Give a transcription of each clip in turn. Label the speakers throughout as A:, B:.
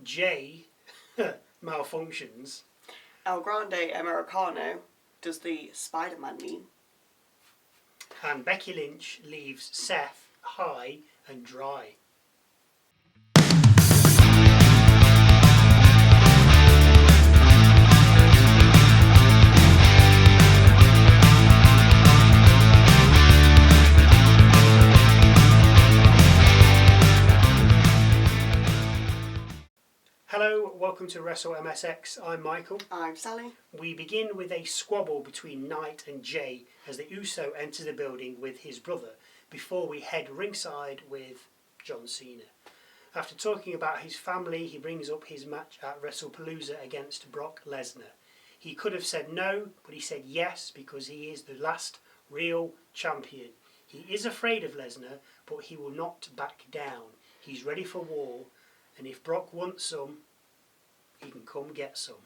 A: Jey malfunctions.
B: Grande Americano does the Spider-Man meme.
A: And Becky Lynch leaves Seth high and dry. Hello, welcome to Wrestle MSX. I'm Michael.
B: I'm Sally.
A: We begin with a squabble between Knight and Jey as the Uso enters the building with his brother before we head ringside with John Cena. After talking about his family, he brings up his match at Wrestlepalooza against Brock Lesnar. He could have said no, but he said yes because he is the last real champion. He is afraid of Lesnar, but he will not back down. He's ready for war, and if Brock wants some, he can come get some.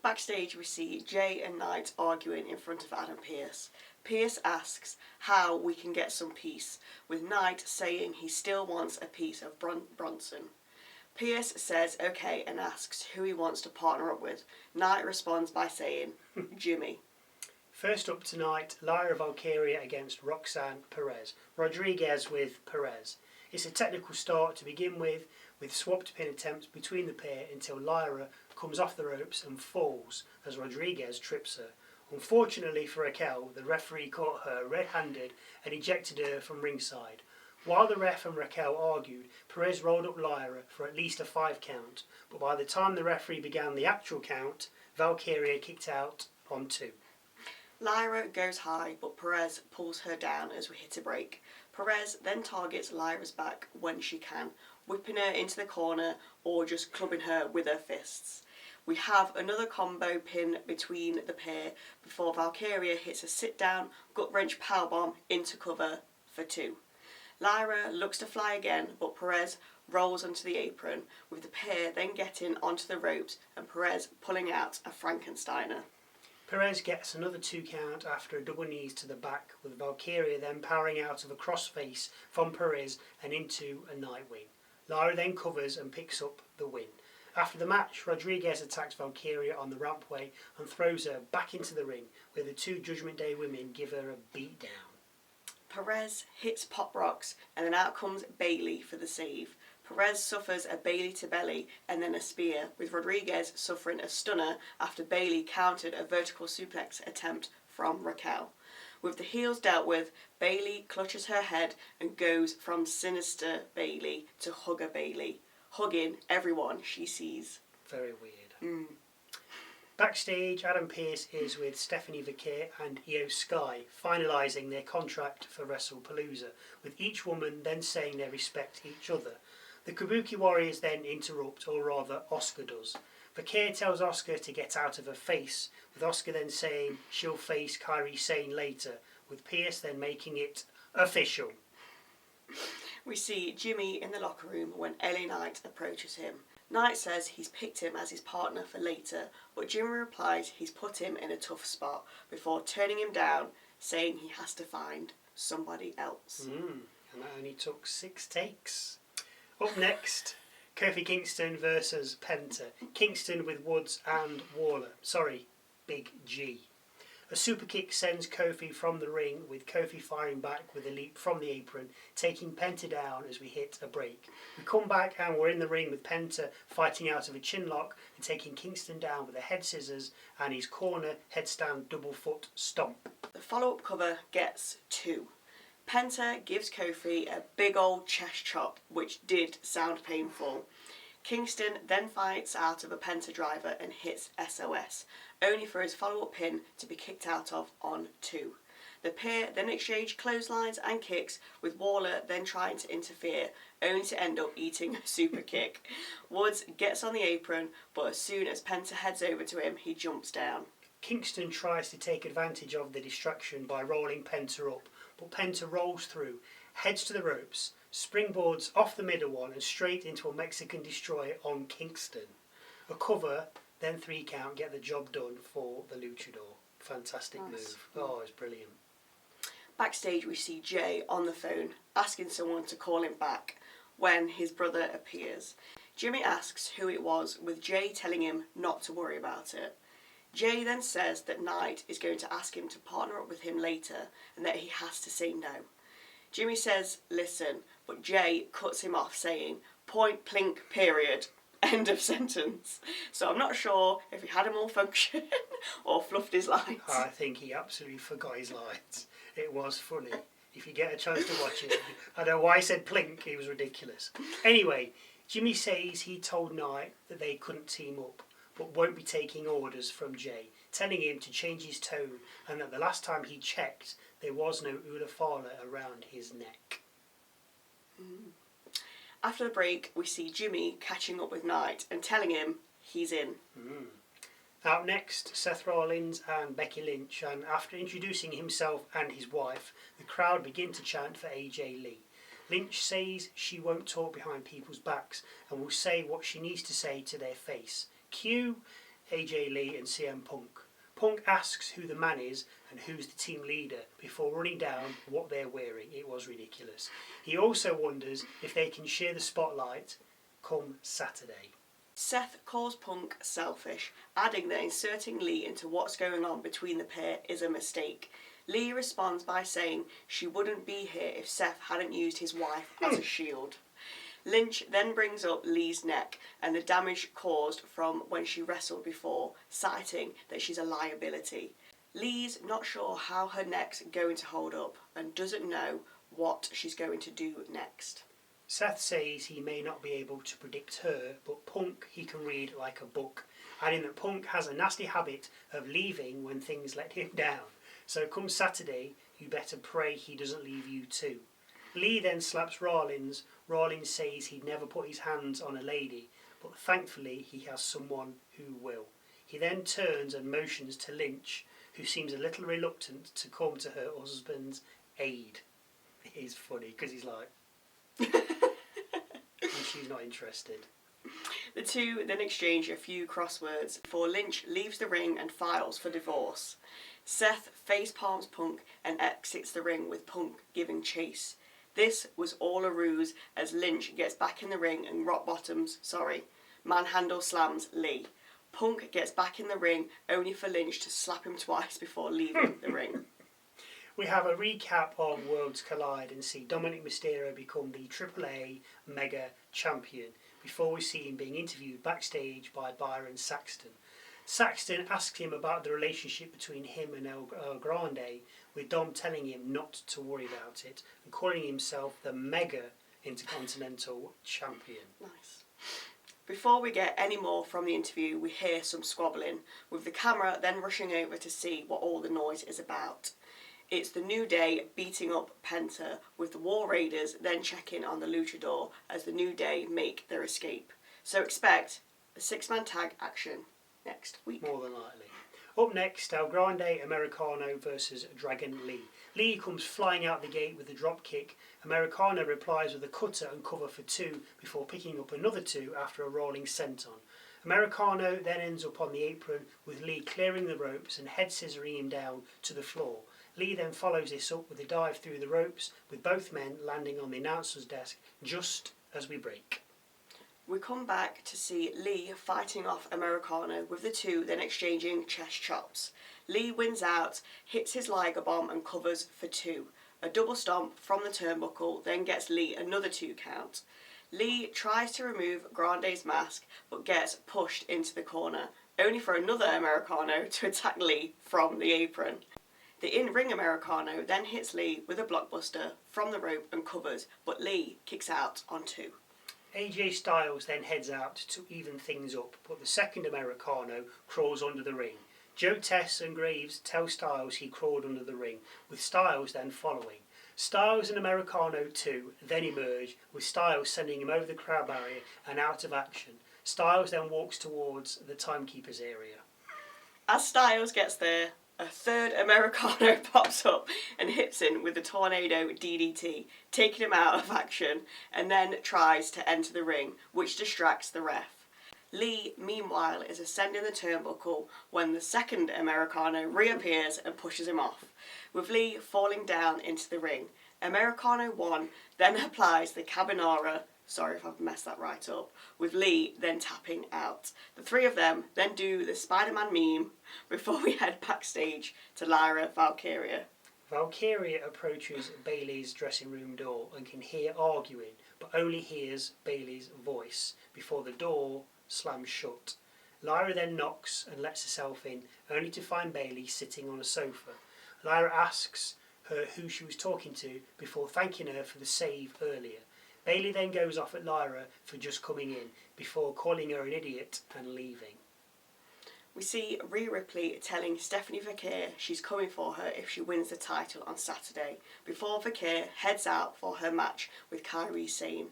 B: Backstage we see Jey and Knight arguing in front of Adam Pearce. Pearce asks how we can get some peace, with Knight saying he still wants a piece of Bronson. Pearce says okay and asks who he wants to partner up with. Knight responds by saying, Jimmy.
A: First up tonight, Lyra Valkyria against Roxanne Perez. Rodriguez with Perez. It's a technical start to begin with swapped pin attempts between the pair until Lyra comes off the ropes and falls as Rodriguez trips her. Unfortunately for Raquel, the referee caught her red-handed and ejected her from ringside. While the ref and Raquel argued, Perez rolled up Lyra for at least a 5 count, but by the time the referee began the actual count, Valkyria kicked out on 2.
B: Lyra goes high, but Perez pulls her down as we hit a break. Perez then targets Lyra's back when she can, whipping her into the corner or just clubbing her with her fists. We have another combo pin between the pair before Valkyria hits a sit-down gut-wrench powerbomb into cover for 2. Lyra looks to fly again, but Perez rolls onto the apron, with the pair then getting onto the ropes and Perez pulling out a Frankensteiner.
A: Perez gets another 2 count after a double knees to the back, with Valkyria then powering out of a crossface from Perez and into a Nightwing. Lyra then covers and picks up the win. After the match, Rodriguez attacks Valkyria on the rampway and throws her back into the ring, where the 2 Judgment Day women give her a beatdown.
B: Perez hits Pop Rocks and then out comes Bayley for the save. Perez suffers a Bayley to belly and then a spear, with Rodriguez suffering a stunner after Bayley countered a vertical suplex attempt from Raquel. With the heels dealt with, Bayley clutches her head and goes from sinister Bayley to hugger Bayley, hugging everyone she sees.
A: Very weird. Backstage, Adam Pearce is with Stephanie Vaquer and IYO SKY, finalising their contract for Wrestlepalooza, with each woman then saying they respect each other. The Kabuki Warriors then interrupt, or rather Asuka does. Vaquer tells Asuka to get out of her face, with Asuka then saying she'll face Kairi Sane later, with Pearce then making it official.
B: We see Jimmy in the locker room when LA Knight approaches him. Knight says he's picked him as his partner for later, but Jimmy replies he's put him in a tough spot before turning him down, saying he has to find somebody else.
A: And that only took 6 takes. Up next, Kofi Kingston versus Penta. Kingston with Woods and Waller. Big G. A super kick sends Kofi from the ring, with Kofi firing back with a leap from the apron, taking Penta down as we hit a break. We come back and we're in the ring with Penta fighting out of a chin lock and taking Kingston down with a head scissors and his corner headstand double foot stomp.
B: The follow-up cover gets 2. Penta gives Kofi a big old chest chop, which did sound painful. Kingston then fights out of a Penta driver and hits SOS, only for his follow-up pin to be kicked out of on 2. The pair then exchange clotheslines and kicks, with Waller then trying to interfere, only to end up eating a super kick. Woods gets on the apron, but as soon as Penta heads over to him, he jumps down.
A: Kingston tries to take advantage of the distraction by rolling Penta up, but Penta rolls through, heads to the ropes, springboards off the middle one and straight into a Mexican destroyer on Kingston. A cover, then 3 count, get the job done for the luchador. Fantastic move. Oh, it's brilliant.
B: Backstage we see Jey on the phone asking someone to call him back when his brother appears. Jimmy asks who it was, with Jey telling him not to worry about it. Jey then says that Knight is going to ask him to partner up with him later and that he has to say no. Jimmy says, listen, but Jey cuts him off saying, point, plink, period, end of sentence. So I'm not sure if he had a malfunction or fluffed his lines.
A: I think he absolutely forgot his lines. It was funny. If you get a chance to watch it, I don't know why I said plink, it was ridiculous. Anyway, Jimmy says he told Knight that they couldn't team up, but won't be taking orders from Jey, telling him to change his tone and that the last time he checked, there was no Ulafala around his neck.
B: After the break, we see Jimmy catching up with Knight and telling him he's in.
A: Out next, Seth Rollins and Becky Lynch, and after introducing himself and his wife, the crowd begin to chant for AJ Lee. Lynch says she won't talk behind people's backs and will say what she needs to say to their face. Cue AJ Lee and CM Punk. Punk asks who the man is and who's the team leader before running down what they're wearing. It was ridiculous. He also wonders if they can share the spotlight come Saturday.
B: Seth calls Punk selfish, adding that inserting Lee into what's going on between the pair is a mistake. Lee responds by saying she wouldn't be here if Seth hadn't used his wife as a shield. Lynch then brings up Lee's neck and the damage caused from when she wrestled before, citing that she's a liability. Lee's not sure how her neck's going to hold up and doesn't know what she's going to do next.
A: Seth says he may not be able to predict her, but Punk he can read like a book, adding that Punk has a nasty habit of leaving when things let him down. So come Saturday, you better pray he doesn't leave you too. Lee then slaps Rollins. Rollins says he'd never put his hands on a lady, but thankfully he has someone who will. He then turns and motions to Lynch, who seems a little reluctant to come to her husband's aid. It is funny because he's like... and she's not interested.
B: The two then exchange a few crosswords before Lynch leaves the ring and files for divorce. Seth face palms Punk and exits the ring with Punk giving chase. This was all a ruse as Lynch gets back in the ring and manhandle slams Lee. Punk gets back in the ring only for Lynch to slap him twice before leaving the ring.
A: We have a recap of Worlds Collide and see Dominik Mysterio become the AAA Mega Champion before we see him being interviewed backstage by Byron Saxton. Saxton asks him about the relationship between him and El Grande, with Dom telling him not to worry about it and calling himself the Mega Intercontinental Champion.
B: Nice. Before we get any more from the interview, we hear some squabbling, with the camera then rushing over to see what all the noise is about. It's the New Day beating up Penta, with the War Raiders then checking on the Luchador as the New Day make their escape. So expect a 6-man tag action next week.
A: More than likely. Up next, El Grande Americano versus Dragon Lee. Lee comes flying out the gate with a drop kick. Americano replies with a cutter and cover for 2 before picking up another 2 after a rolling senton. Americano then ends up on the apron with Lee clearing the ropes and head scissoring him down to the floor. Lee then follows this up with a dive through the ropes, with both men landing on the announcer's desk just as we break.
B: We come back to see Lee fighting off Americano, with the two then exchanging chest chops. Lee wins out, hits his Liger Bomb and covers for 2. A double stomp from the turnbuckle then gets Lee another 2 count. Lee tries to remove Grande's mask but gets pushed into the corner, only for another Americano to attack Lee from the apron. The in-ring Americano then hits Lee with a blockbuster from the rope and covers, but Lee kicks out on 2.
A: AJ Styles then heads out to even things up, but the second Americano crawls under the ring. Joe Tess and Graves tell Styles he crawled under the ring, with Styles then following. Styles and Americano 2 then emerge, with Styles sending him over the crowd barrier and out of action. Styles then walks towards the timekeeper's area.
B: As Styles gets there, a third Americano pops up and hits him with the Tornado DDT, taking him out of action, and then tries to enter the ring, which distracts the ref. Lee, meanwhile, is ascending the turnbuckle when the second Americano reappears and pushes him off, with Lee falling down into the ring. Americano 1 then applies the Cabinara sorry if I've messed that right up, with Lee then tapping out. The three of them then do the Spider-Man meme before we head backstage to Lyra Valkyria.
A: Valkyria approaches Bayley's dressing room door and can hear arguing, but only hears Bayley's voice before the door slams shut. Lyra then knocks and lets herself in, only to find Bayley sitting on a sofa. Lyra asks her who she was talking to before thanking her for the save earlier. Bayley then goes off at Lyra for just coming in, before calling her an idiot and leaving.
B: We see Rhea Ripley telling Stephanie Vaquer she's coming for her if she wins the title on Saturday, before Vaquer heads out for her match with Kairi Sane.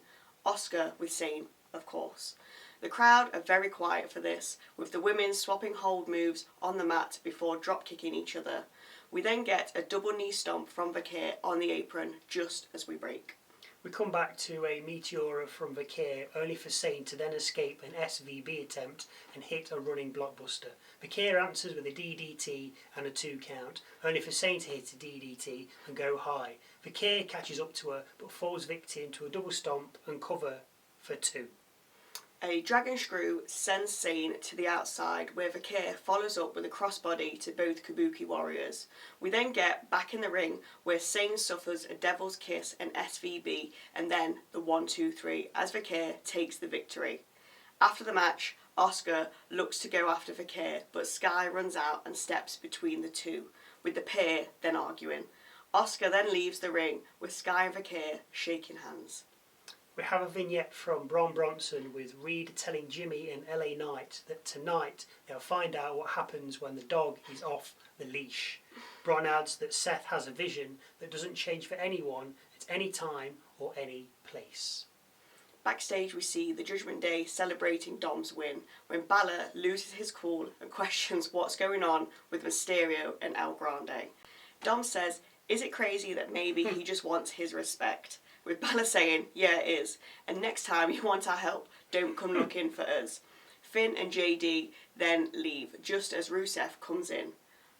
B: Asuka with Sane, of course. The crowd are very quiet for this, with the women swapping hold moves on the mat before drop-kicking each other. We then get a double knee stomp from Vaquer on the apron just as we break.
A: We come back to a Meteora from Vaquer, only for Sane to then escape an SVB attempt and hit a running blockbuster. Vaquer answers with a DDT and a 2 count, only for Sane to hit a DDT and go high. Vaquer catches up to her but falls victim to a double stomp and cover for 2.
B: A dragon screw sends Sane to the outside, where Vaquer follows up with a crossbody to both Kabuki Warriors. We then get back in the ring, where Sane suffers a devil's kiss and SVB, and then the 1-2-3 as Vaquer takes the victory. After the match, Asuka looks to go after Vaquer, but Sky runs out and steps between the two, with the pair then arguing. Asuka then leaves the ring, with Sky and Vaquer shaking hands.
A: We have a vignette from Bronson with Reed telling Jimmy and LA Knight that tonight they'll find out what happens when the dog is off the leash. Bron adds that Seth has a vision that doesn't change for anyone at any time or any place.
B: Backstage we see the Judgment Day celebrating Dom's win, when Balor loses his cool and questions what's going on with Mysterio and El Grande. Dom says, is it crazy that maybe he just wants his respect? With Balor saying, yeah it is, and next time you want our help, don't come looking for us. Finn and JD then leave, just as Rusev comes in.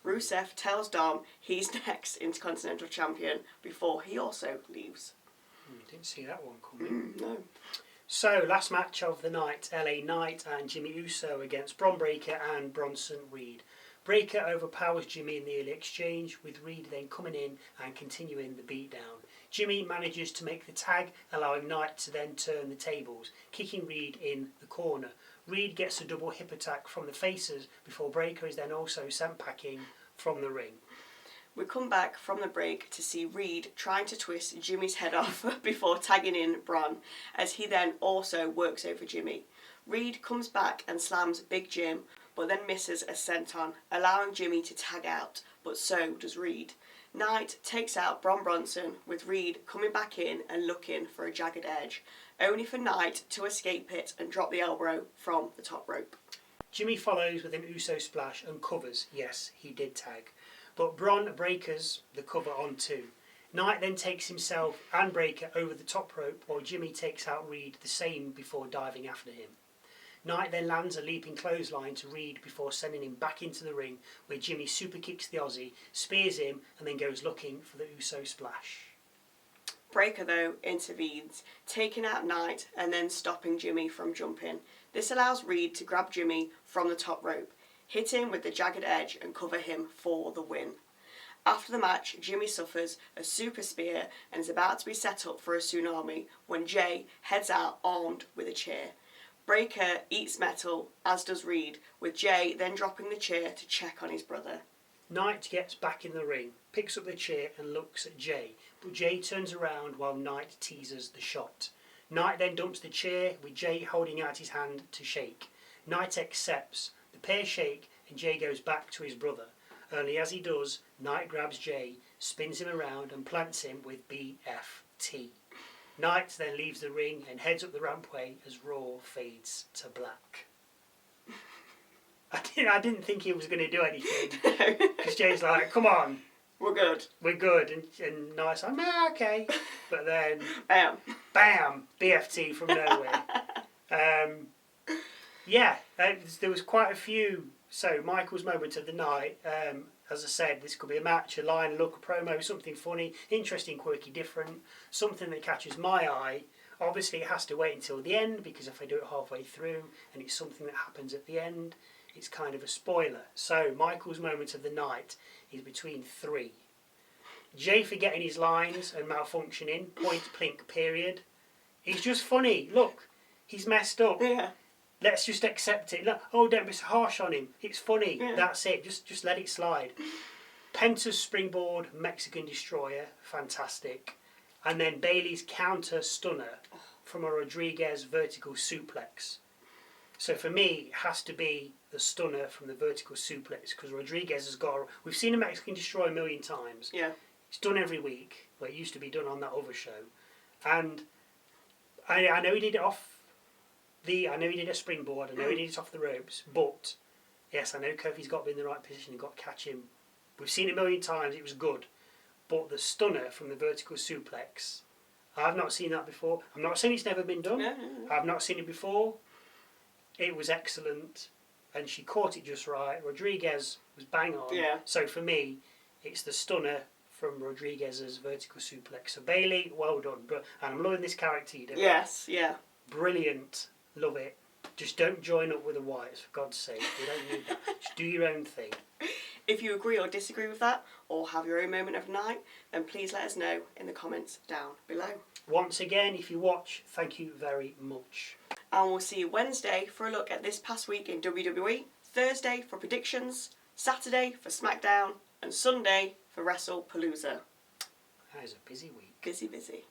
B: Rusev tells Dom he's next Intercontinental Champion before he also leaves.
A: Didn't see that one coming.
B: No.
A: So, last match of the night, LA Knight and Jimmy Uso against Bron Breakker and Bronson Reed. Breakker overpowers Jimmy in the early exchange, with Reed then coming in and continuing the beatdown. Jimmy manages to make the tag, allowing Knight to then turn the tables, kicking Reed in the corner. Reed gets a double hip attack from the faces before Breakker is then also sent packing from the ring.
B: We come back from the break to see Reed trying to twist Jimmy's head off before tagging in Bron, as he then also works over Jimmy. Reed comes back and slams Big Jim, but then misses a senton, allowing Jimmy to tag out, but so does Reed. Knight takes out Bronson, with Reed coming back in and looking for a jagged edge, only for Knight to escape it and drop the elbow from the top rope.
A: Jimmy follows with an Uso splash and covers. Yes, he did tag. But Bron breaks the cover on 2. Knight then takes himself and Breakker over the top rope, while Jimmy takes out Reed the same before diving after him. Knight then lands a leaping clothesline to Reed before sending him back into the ring, where Jimmy super kicks the Aussie, spears him, and then goes looking for the Uso splash.
B: Breakker, though, intervenes, taking out Knight and then stopping Jimmy from jumping. This allows Reed to grab Jimmy from the top rope, hit him with the jagged edge and cover him for the win. After the match, Jimmy suffers a super spear and is about to be set up for a tsunami when Jey heads out armed with a chair. Breakker eats metal, as does Reed, with Jey then dropping the chair to check on his brother.
A: Knight gets back in the ring, picks up the chair and looks at Jey, but Jey turns around while Knight teases the shot. Knight then dumps the chair, with Jey holding out his hand to shake. Knight accepts, the pair shake and Jey goes back to his brother. Only as he does, Knight grabs Jey, spins him around and plants him with BFT. Knight then leaves the ring and heads up the rampway as Raw fades to black. I didn't think he was going to do anything. Because Jey's like, come on.
B: We're good.
A: We're good. And Knight's like, nah, okay. But then,
B: Bam,
A: BFT from nowhere. There was quite a few. So, Michael's moment of the night. As I said, this could be a match, a line, a look, a promo, something funny, interesting, quirky, different, something that catches my eye. Obviously, it has to wait until the end, because if I do it halfway through and it's something that happens at the end, it's kind of a spoiler. So, Michael's moment of the night is between 3. Jey forgetting his lines and malfunctioning, point, plink, period. He's just funny. Look, he's messed up.
B: Yeah.
A: Let's just accept it. Look, oh, don't be so harsh on him. It's funny.
B: Yeah.
A: That's it. Just let it slide. Penta's springboard, Mexican Destroyer, fantastic. And then Bayley's counter stunner from a Rodriguez vertical suplex. So for me, it has to be the stunner from the vertical suplex, because Rodriguez has got... We've seen a Mexican Destroyer a million times.
B: Yeah.
A: It's done every week. Well, it used to be done on that other show. And I know he did it off the... I know he did a springboard. I know he did it off the ropes. But, yes, I know Kofi's got to be in the right position and got to catch him. We've seen it a million times. It was good. But the stunner from the vertical suplex, I've not seen that before. I'm not saying it's never been done.
B: No.
A: I've not seen it before. It was excellent. And she caught it just right. Rodriguez was bang on.
B: Yeah.
A: So for me, it's the stunner from Rodriguez's vertical suplex. So Bayley, well done. And I'm loving this character you do.
B: Yes, yeah.
A: Brilliant. Love it. Just don't join up with the Wyatts, for God's sake. You don't need that. Just do your own thing.
B: If you agree or disagree with that, or have your own moment of the night, then please let us know in the comments down below.
A: Once again, if you watch, thank you very much.
B: And we'll see you Wednesday for a look at this past week in WWE, Thursday for predictions, Saturday for SmackDown, and Sunday for Wrestlepalooza.
A: That is a busy week.
B: Busy, busy.